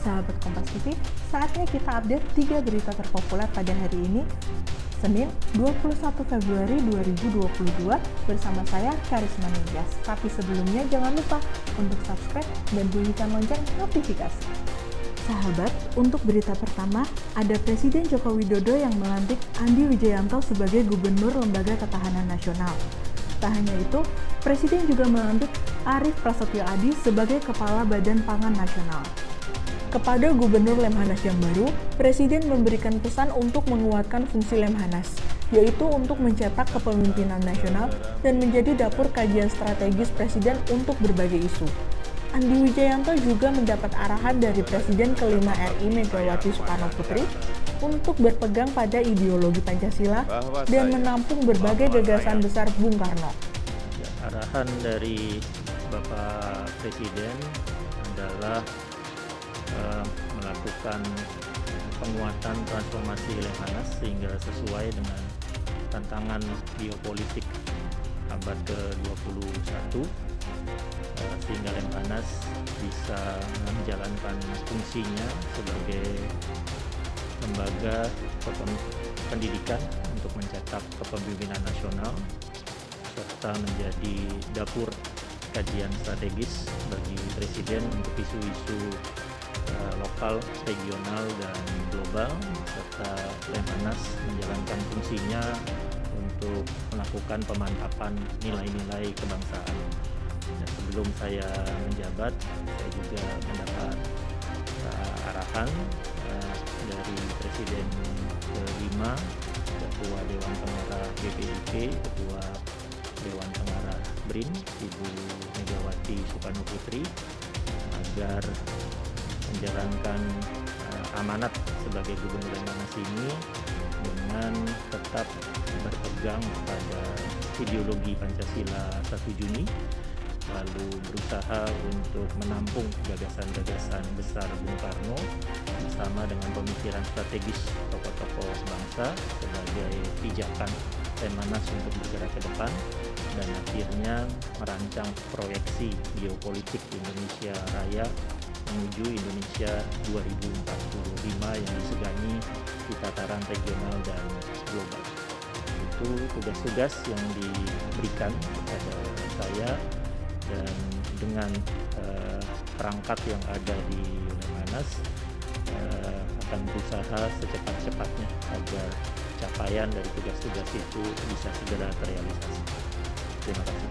Sahabat Kompas TV, saatnya kita update 3 berita terpopuler pada hari ini, Senin 21 Februari 2022 bersama saya Karisma Nias. Tapi sebelumnya jangan lupa untuk subscribe dan bunyikan lonceng notifikasi. Sahabat, untuk berita pertama, ada Presiden Joko Widodo yang melantik Andi Wijayanto sebagai Gubernur Lembaga Ketahanan Nasional. Tak hanya itu, Presiden juga melantik Arief Prasetyo Adi sebagai Kepala Badan Pangan Nasional. Kepada Gubernur Lemhanas yang baru, Presiden memberikan pesan untuk menguatkan fungsi Lemhanas, yaitu untuk mencetak kepemimpinan nasional dan menjadi dapur kajian strategis Presiden untuk berbagai isu. Andi Wijayanto juga mendapat arahan dari Presiden kelima RI Megawati Soekarno Putri untuk berpegang pada ideologi Pancasila dan menampung berbagai gagasan besar Bung Karno. Arahan dari Bapak Presiden adalah melakukan penguatan transformasi Lemhanas sehingga sesuai dengan tantangan geopolitik abad ke-21, sehingga Lemhanas bisa menjalankan fungsinya sebagai lembaga pendidikan untuk mencetak kepemimpinan nasional serta menjadi dapur kajian strategis bagi Presiden untuk isu-isu lokal, regional, dan global, serta Lemhanas menjalankan fungsinya untuk melakukan pemantapan nilai-nilai kebangsaan. Dan sebelum saya menjabat, saya juga mendapat arahan dari Presiden kelima, Ketua Dewan Pengarah BPIP, Ketua Dewan Pengarah BRIN, Ibu Megawati Soekarno Putri, agar menjalankan amanat sebagai Gubernur Lemhanas ini dengan tetap berpegang pada ideologi Pancasila 1 Juni, lalu berusaha untuk menampung gagasan-gagasan besar Bung Karno bersama dengan pemikiran strategis tokoh-tokoh bangsa sebagai pijakan Lemhanas untuk bergerak ke depan dan akhirnya merancang proyeksi geopolitik Indonesia Raya menuju Indonesia 2045 yang disegani di tataran regional dan global. Itu tugas-tugas yang diberikan kepada saya, dan dengan perangkat yang ada di Lemhanas akan berusaha secepat-cepatnya agar capaian dari tugas-tugas itu bisa segera terrealisasi. Terima kasih.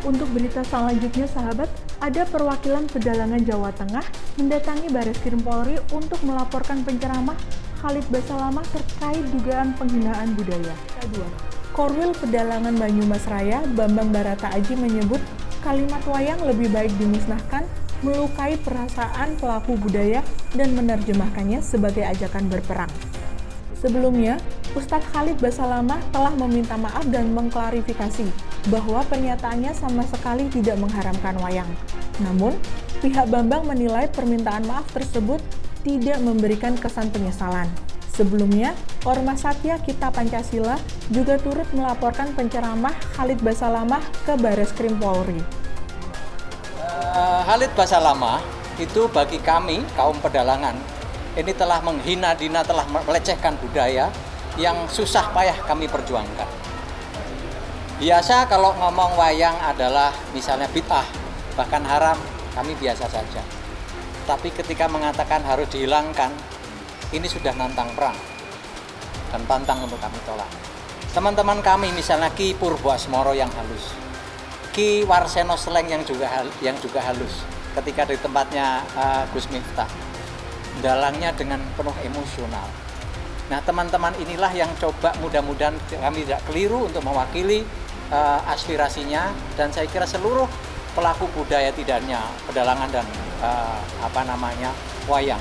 Untuk berita selanjutnya, sahabat, ada perwakilan Pedalangan Jawa Tengah mendatangi Bareskrim Polri untuk melaporkan penceramah Khalid Basalamah terkait dugaan penghinaan budaya. Kedua, Korwil Pedalangan Banyumas Raya, Bambang Barata Aji menyebut kalimat wayang lebih baik dimusnahkan, melukai perasaan pelaku budaya dan menerjemahkannya sebagai ajakan berperang. Sebelumnya, Ustadz Khalid Basalamah telah meminta maaf dan mengklarifikasi bahwa pernyataannya sama sekali tidak mengharamkan wayang. Namun, pihak Bambang menilai permintaan maaf tersebut tidak memberikan kesan penyesalan. Sebelumnya, Ormas Satya Kita Pancasila juga turut melaporkan penceramah Khalid Basalamah ke Bareskrim Polri. Khalid Basalamah itu bagi kami, kaum pedalangan, ini telah menghina-hina, telah melecehkan budaya yang susah payah kami perjuangkan. Biasa kalau ngomong wayang adalah misalnya bid'ah, bahkan haram, kami biasa saja. Tapi ketika mengatakan harus dihilangkan, ini sudah nantang perang dan pantang untuk kami tolak. Teman-teman kami misalnya Ki Purbo Asmoro yang halus, Ki Warseno Sleng yang juga halus, ketika di tempatnya Gus Miftah, dalangnya dengan penuh emosional. Nah, teman-teman inilah yang coba, mudah-mudahan kami tidak keliru untuk mewakili aspirasinya, dan saya kira seluruh pelaku budaya, tidak hanya pedalangan dan wayang,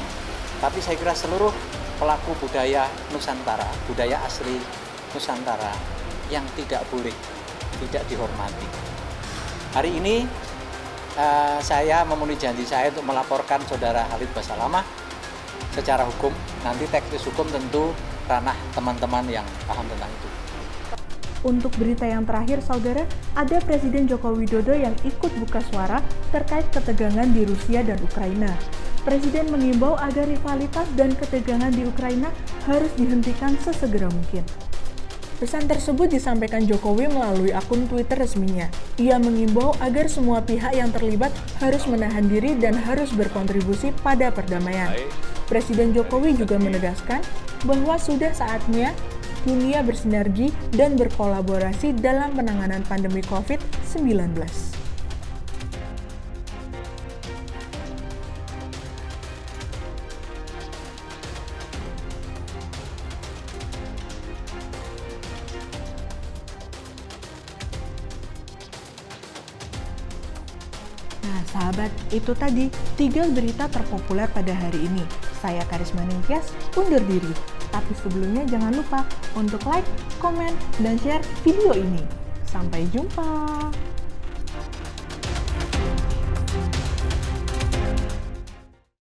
tapi saya kira seluruh pelaku budaya Nusantara, budaya asli Nusantara yang tidak boleh, tidak dihormati. Hari ini saya memenuhi janji saya untuk melaporkan saudara Khalid Basalamah secara hukum. Nanti teknis hukum tentu ranah teman-teman yang paham tentang itu. Untuk berita yang terakhir, saudara, ada Presiden Joko Widodo yang ikut buka suara terkait ketegangan di Rusia dan Ukraina. Presiden mengimbau agar rivalitas dan ketegangan di Ukraina harus dihentikan sesegera mungkin. Pesan tersebut disampaikan Jokowi melalui akun Twitter resminya. Ia mengimbau agar semua pihak yang terlibat harus menahan diri dan harus berkontribusi pada perdamaian. Presiden Jokowi juga menegaskan bahwa sudah saatnya dunia bersinergi dan berkolaborasi dalam penanganan pandemi COVID-19. Nah, sahabat, itu tadi 3 berita terpopuler pada hari ini. Saya Karisma Ningtyas, undur diri. Tapi sebelumnya jangan lupa untuk like, komen, dan share video ini. Sampai jumpa!